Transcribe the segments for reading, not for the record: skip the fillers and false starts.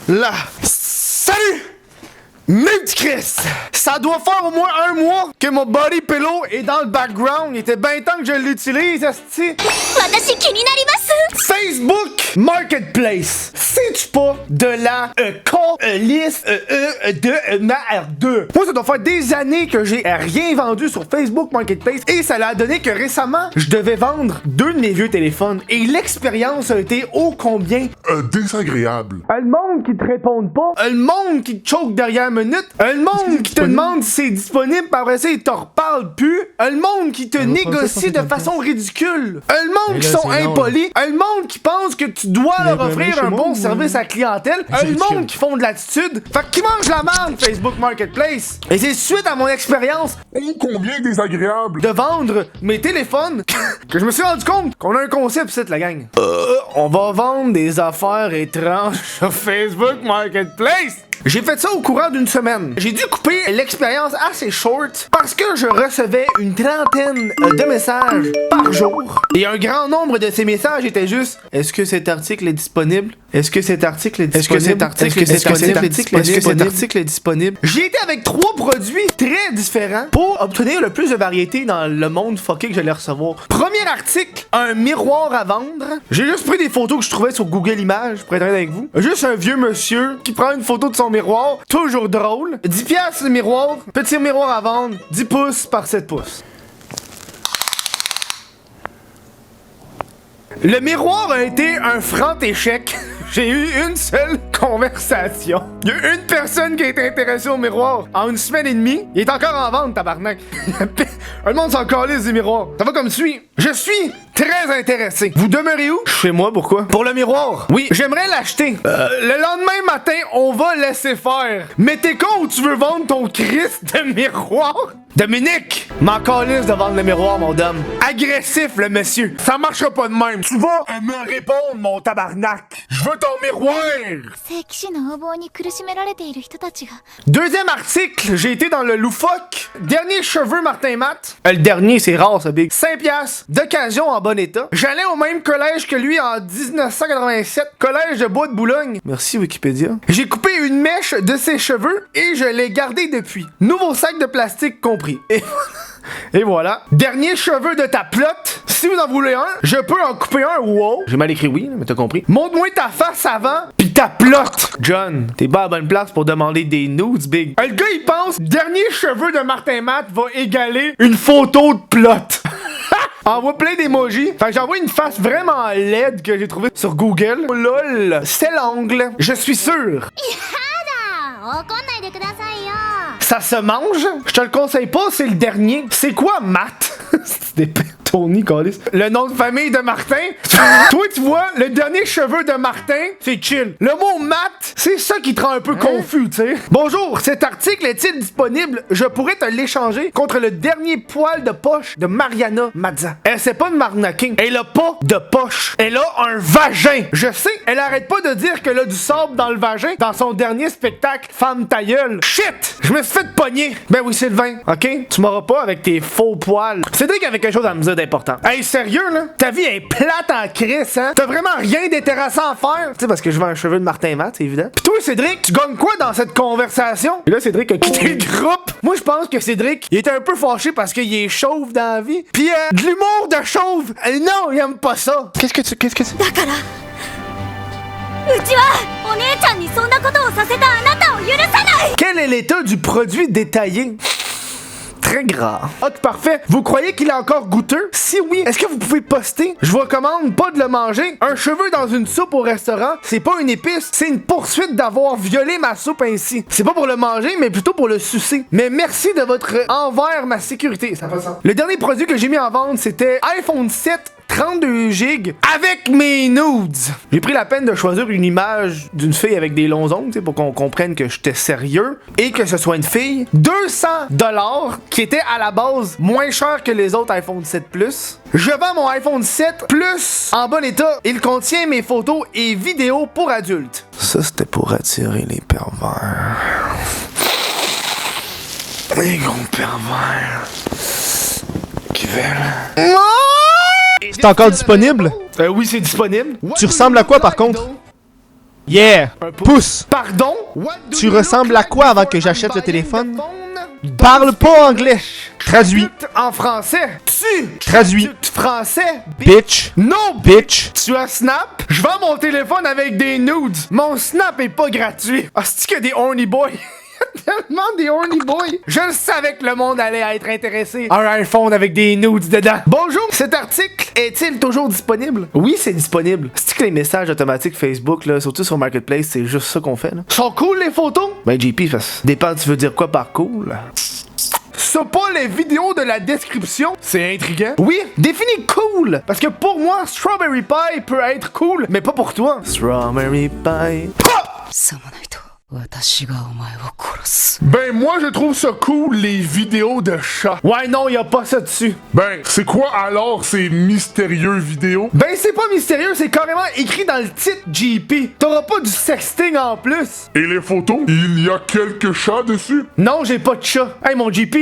Là. Salut! Mes petits Chris! Ça doit faire au moins un mois que mon body pillow est dans le background. Il était bien temps que je l'utilise, asti. Facebook Marketplace. C'est-tu pas de la liste de merde? Moi, ça doit faire des années que j'ai rien vendu sur Facebook Marketplace et ça l'a donné que récemment, je devais vendre 2 de mes vieux téléphones et l'expérience a été ô combien désagréable. le monde qui te répond pas, le monde qui te choque derrière une minute, le monde qui te demande si c'est disponible, par après ça, il te reparle plus, le monde qui te négocie de façon ridicule, le monde qui sont impolis, le monde qui pense que tu dois leur offrir un bon service à clientèle, le monde qui font de l'attitude, fait qui mange la merde Facebook Marketplace. Et c'est suite à mon expérience Combien désagréable. de vendre mes téléphones que je me suis rendu compte qu'on a un concept ici, la gang. On va vendre des affaires étranges sur Facebook Marketplace. J'ai fait ça au courant d'une semaine. J'ai dû couper l'expérience assez short parce que je recevais une trentaine de messages par jour. Et un grand nombre de ces messages étaient juste: est-ce que cet article est disponible? Est-ce que cet article est disponible? Est-ce que cet article est disponible? J'ai été avec 3 produits très différents pour obtenir le plus de variété dans le monde fucké que j'allais recevoir. Premier article, un miroir à vendre. J'ai juste pris des photos que je trouvais sur Google Images pour être honnête avec vous. Juste un vieux monsieur qui prend une photo de son miroir, toujours drôle. 10 piastres le miroir, petit miroir à vendre, 10 pouces par 7 pouces. Le miroir a été un franc échec. J'ai eu une seule conversation. Il y a une personne qui a été intéressée au miroir. En une semaine et demie, il est encore en vente, tabarnak. Le monde s'en calisse du miroir. Ça va comme suit. Je suis très intéressé. Vous demeurez où? Chez moi, pourquoi? Pour le miroir. Oui, j'aimerais l'acheter. Le lendemain matin, on va laisser faire. Mais t'es con ou tu veux vendre ton Christ de miroir? Dominique, m'en calisse de vendre le miroir, mon dame. Agressif, le monsieur. Ça marchera pas de même. Tu vas me répondre, mon tabarnak. Je veux ton miroir. Deuxième article, j'ai été dans le loufoque. Dernier cheveux Martin Matt. Le dernier, c'est rare, ça, big. 5 piastres, d'occasion en bon état. J'allais au même collège que lui en 1987, collège de Bois de Boulogne. Merci Wikipédia. J'ai coupé une mèche de ses cheveux et je l'ai gardé depuis. Nouveau sac de plastique compris. Et voilà. Dernier cheveu de ta plotte. Si vous en voulez un, je peux en couper un. Wow. J'ai mal écrit oui, mais t'as compris. Montre-moi ta face avant, pis ta plotte. John, t'es pas à la bonne place pour demander des nudes, big. Le gars, il pense, dernier cheveu de Martin Matt va égaler une photo de plotte. Envoie plein d'emojis. Fait que j'envoie une face vraiment laide que j'ai trouvée sur Google. Lol, c'est l'angle. Je suis sûr. Ça se mange? Je te le conseille pas, c'est le dernier. C'est quoi, Matt? C'est des Tony, câlisse. Le nom de famille de Martin. Toi, tu vois, le dernier cheveu de Martin, c'est chill. Le mot Matt, c'est ça qui te rend un peu confus, tu sais. Bonjour, cet article est-il disponible? Je pourrais te l'échanger contre le dernier poil de poche de Mariana Mazza. Elle sait pas de m'arnaquer. Elle a pas de poche. Elle a un vagin. Je sais, elle arrête pas de dire qu'elle a du sable dans le vagin dans son dernier spectacle Femme ta gueule. Shit! Je me suis fait pogner. Ben oui, Sylvain, ok? Tu m'auras pas avec tes faux poils. Cédric avait quelque chose à me dire d'important. Hey, sérieux, là? Ta vie est plate en crisse, hein? T'as vraiment rien d'intéressant à faire? Tu sais, parce que je vends un cheveu de Martin Matt, c'est évident. Pis toi, Cédric, tu gagnes quoi dans cette conversation? Et là, Cédric a quitté le groupe. Moi, je pense que Cédric, il était un peu fâché parce qu'il est chauve dans la vie. Pis, de l'humour de chauve, non, il aime pas ça. Qu'est-ce que tu... Quel est l'état du produit détaillé? Très gras. Ok, parfait. Vous croyez qu'il est encore goûteux? Si oui, est-ce que vous pouvez poster? Je vous recommande pas de le manger. Un cheveu dans une soupe au restaurant, c'est pas une épice, c'est une poursuite d'avoir violé ma soupe ainsi. C'est pas pour le manger, mais plutôt pour le sucer. Mais merci de votre envers ma sécurité. Ça va ça. Le dernier produit que j'ai mis en vente, c'était iPhone 7 32 gigs avec mes nudes. J'ai pris la peine de choisir une image d'une fille avec des longs ongles, pour qu'on comprenne que j'étais sérieux et que ce soit une fille. 200$ qui était à la base moins cher que les autres iPhone 7 Plus. Je vends mon iPhone 7 Plus en bon état. Il contient mes photos et vidéos pour adultes. Ça, c'était pour attirer les pervers. Les gros pervers qui veulent... C'est encore disponible? Oui, c'est disponible. Tu ressembles à quoi par contre? Yeah! Pouce! Pardon? Tu ressembles à quoi avant que j'achète le téléphone? Parle pas anglais! Traduis! En français! Traduis! Français! Bitch! Non! Bitch! Tu as Snap? Je vends mon téléphone avec des nudes! Mon Snap est pas gratuit! Ah, c'est-tu qu'il y a des horny boys? Tellement des horny boys. Je le savais que le monde allait être intéressé à un iPhone avec des nudes dedans. Bonjour, cet article est-il toujours disponible? Oui, c'est disponible. C'est que les messages automatiques Facebook, là, surtout sur Marketplace, c'est juste ça qu'on fait, là. Sont cool les photos? Ben JP, parce dépend, tu veux dire quoi par cool? C'est pas les vidéos de la description. C'est intriguant. Oui, définis cool. Parce que pour moi, Strawberry Pie peut être cool, mais pas pour toi. Strawberry Pie. Ben, moi, je trouve ça cool, les vidéos de chats. Ouais, non, y a pas ça dessus. Ben, c'est quoi alors ces mystérieux vidéos? Ben, c'est pas mystérieux, c'est carrément écrit dans le titre, JP. T'auras pas du sexting en plus. Et les photos? Il y a quelques chats dessus? Non, j'ai pas de chat. Hey, mon JP,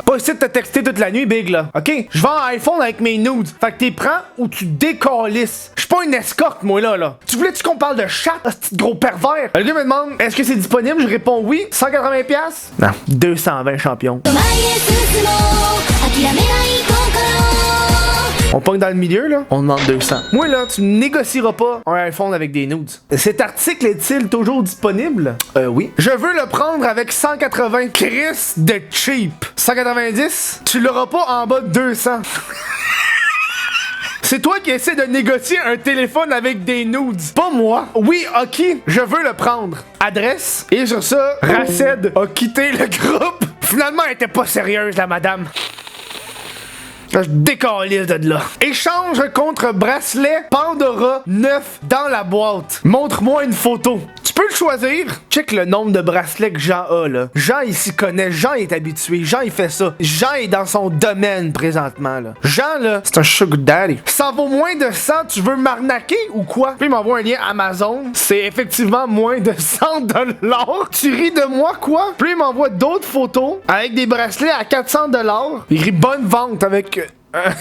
pas essayer de te texter toute la nuit, big, là. OK? Je vends un iPhone avec mes nudes. Fait que t'es prends ou tu décalisses. Je suis pas une escorte, moi, là. Tu voulais-tu qu'on parle de chat, ce gros pervers? Le gars me demande, est-ce que c'est disponible? Je réponds oui. 180$? Non. 220 champions. On pogne dans le milieu, là. On demande 200. Moi, là, tu négocieras pas un iPhone avec des nudes. Cet article est-il toujours disponible? Oui. Je veux le prendre avec 180. Chris de cheap. 190? Tu l'auras pas en bas de 200. C'est toi qui essaie de négocier un téléphone avec des nudes. Pas moi. Oui, ok, je veux le prendre. Adresse. Et sur ça, Raced a quitté le groupe. Finalement, elle était pas sérieuse, la madame. Je décalisse de là. Échange contre bracelet Pandora neuf dans la boîte. Montre-moi une photo. Tu peux le choisir. Check le nombre de bracelets que Jean a, là. Jean, il s'y connaît. Jean est habitué. Jean, il fait ça. Jean est dans son domaine présentement, là. Jean, là, c'est un sugar daddy. Ça vaut moins de 100. Tu veux m'arnaquer ou quoi? Puis il m'envoie un lien Amazon. C'est effectivement moins de 100$. Tu ris de moi, quoi? Puis il m'envoie d'autres photos avec des bracelets à 400$. Il rit bonne vente avec... un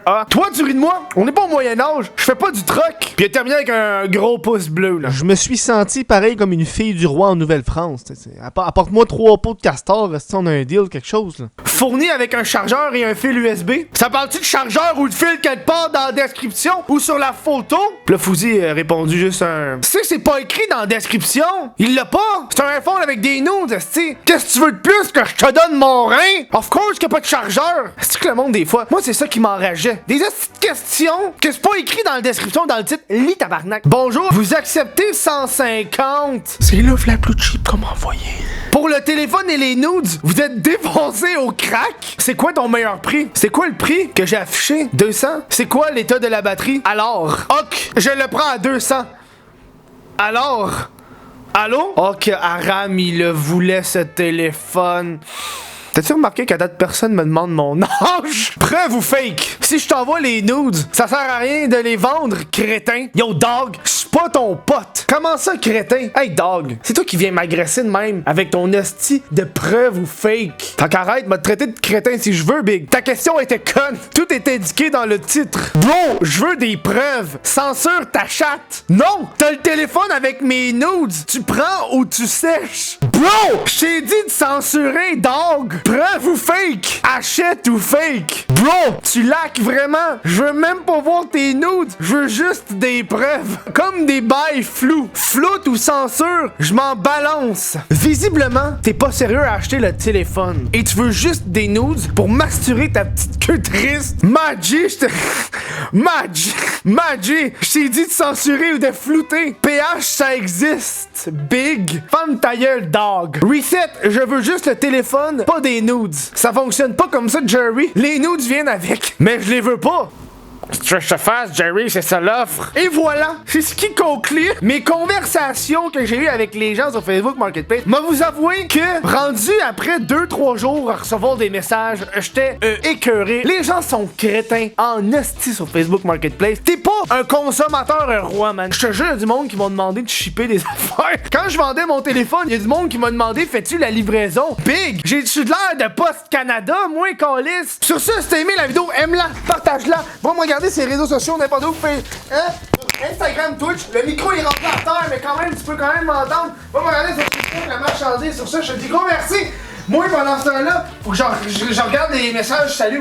A. Toi, tu ris de moi? On n'est pas au Moyen-Âge. Je fais pas du troc. Puis il a terminé avec un gros pouce bleu, là. Je me suis senti pareil comme une fille du roi en Nouvelle-France. Apporte-moi 3 pots de castor, si on a un deal, quelque chose, là. Fourni avec un chargeur et un fil USB. Ça parle-tu de chargeur ou de fil quelque part dans la description ou sur la photo? Pis le Fouzi a répondu juste un... Tu sais que c'est pas écrit dans la description. Il l'a pas. C'est un iPhone avec des nudes, esti. Qu'est-ce que tu veux de plus que je te donne mon rein? Of course qu'il n'y a pas de chargeur. Est-ce que le monde, des fois... Moi, c'est ça qui m'enrageait. Des petites questions que c'est pas écrit dans la description, dans le titre. Lis tabarnak. Bonjour, vous acceptez 150. C'est l'offre la plus cheap qu'on m'a envoyée. Pour le téléphone et les nudes, vous êtes défoncé au crack? C'est quoi ton meilleur prix? C'est quoi le prix que j'ai affiché? 200? C'est quoi l'état de la batterie? Alors, ok, je le prends à 200. Alors, allô? Ok, Aram, il le voulait ce téléphone. T'as-tu remarqué qu'à date personne me demande mon âge? Preuve ou fake? Si je t'envoie les nudes, ça sert à rien de les vendre, crétin. Yo, dog, je suis pas ton pote. Comment ça, crétin? Hey, dog, c'est toi qui viens m'agresser de même avec ton hostie de preuve ou fake. Tant qu'arrête, m'a traité de crétin si je veux, big. Ta question était conne. Tout est indiqué dans le titre. Bro, je veux des preuves. Censure ta chatte. Non, t'as le téléphone avec mes nudes. Tu prends ou tu sèches. Bro, je t'ai dit de censurer, dog. Preuve ou fake? Achète ou fake? Bro, tu laques vraiment? Je veux même pas voir tes nudes. Je veux juste des preuves. Comme des bails flous. Floute ou censure, je m'en balance. Visiblement, t'es pas sérieux à acheter le téléphone. Et tu veux juste des nudes pour masturer ta petite queue triste. Maggie, Maggie, je t'ai dit de censurer ou de flouter. PH, ça existe. Big. Femme ta gueule, dog. Reset, je veux juste le téléphone, pas des nudes. Ça fonctionne pas comme ça, Jerry. Les nudes viennent avec. Mais je les veux pas. Tu veux que je te fasse, Jerry, c'est ça l'offre. Et voilà, c'est ce qui conclut mes conversations que j'ai eues avec les gens sur Facebook Marketplace. M'a vous avouer que, rendu après 2-3 jours à recevoir des messages, j'étais écœuré. Les gens sont crétins en esti sur Facebook Marketplace. T'es pas un consommateur, un roi, man. Je te jure, il y a du monde qui m'a demandé de shipper des affaires. Quand je vendais mon téléphone, il y a du monde qui m'a demandé, fais-tu la livraison? Big, j'ai de l'air de Post Canada, moi, câlisse. Sur ça, si t'as aimé la vidéo, aime-la, partage-la. Va me regarder ses réseaux sociaux, n'importe où, hein? Instagram, Twitch, le micro est rentré à terre, mais quand même, tu peux quand même m'entendre. Va me regarder sur Facebook, la marchandise. Sur ça, je te dis gros merci. Moi, pendant ce temps-là, faut que je regarde les messages. Salut,